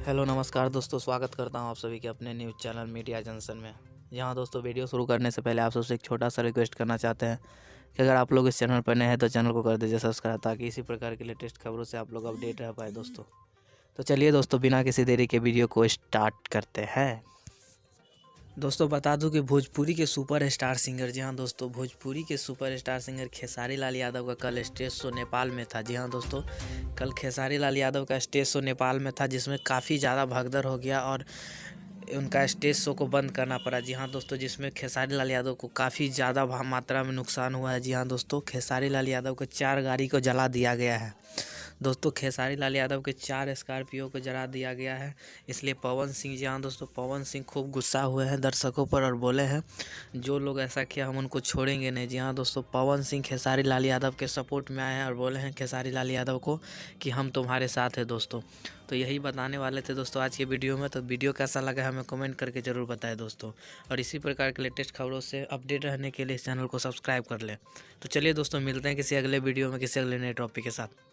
Hello नमस्कार दोस्तों, स्वागत करता हूं आप सभी के अपने न्यूज़ चैनल मीडिया जंक्शन में। यहाँ दोस्तों वीडियो शुरू करने से पहले आप सबसे एक छोटा सा रिक्वेस्ट करना चाहते हैं कि अगर आप लोग इस चैनल पर नए हैं तो चैनल को कर दीजिए सब्सक्राइब, ताकि इसी प्रकार की लेटेस्ट खबरों से आप लोग अपडेट रह पाए दोस्तों। तो चलिए दोस्तों, बिना किसी देरी के वीडियो को स्टार्ट करते हैं। दोस्तों बता दूं कि भोजपुरी के सुपर स्टार सिंगर, जी हाँ दोस्तों, भोजपुरी के super star singer Khesari Lal Yadav का कल स्टेज शो नेपाल में था। जी हाँ दोस्तों, कल खेसारी लाल यादव का स्टेज शो नेपाल में था, जिसमें काफ़ी ज़्यादा भगदड़ हो गया और उनका स्टेज शो को बंद करना पड़ा। जी हाँ दोस्तों, जिसमें खेसारी लाल यादव को काफ़ी ज़्यादा मात्रा में नुकसान हुआ है। जी हाँ दोस्तों, खेसारी लाल यादव के 4 गाड़ी को जला दिया गया है। दोस्तों खेसारी लाल यादव के 4 स्कॉर्पियो को जला दिया गया है। इसलिए पवन सिंह, जी हाँ दोस्तों, पवन सिंह खूब गुस्सा हुए हैं दर्शकों पर और बोले हैं जो लोग ऐसा किया हम उनको छोड़ेंगे नहीं। जी हाँ दोस्तों, पवन सिंह खेसारी लाल यादव के सपोर्ट में आए हैं और बोले हैं खेसारी लाल यादव को कि हम तुम्हारे साथ हैं दोस्तों। तो यही बताने वाले थे दोस्तों आज के वीडियो में। तो वीडियो कैसा लगा हमें कमेंट करके ज़रूर बताएं दोस्तों, और इसी प्रकार के लेटेस्ट खबरों से अपडेट रहने के लिए इस चैनल को सब्सक्राइब कर लें। तो चलिए दोस्तों, मिलते हैं किसी अगले वीडियो में किसी अगले नए टॉपिक के साथ।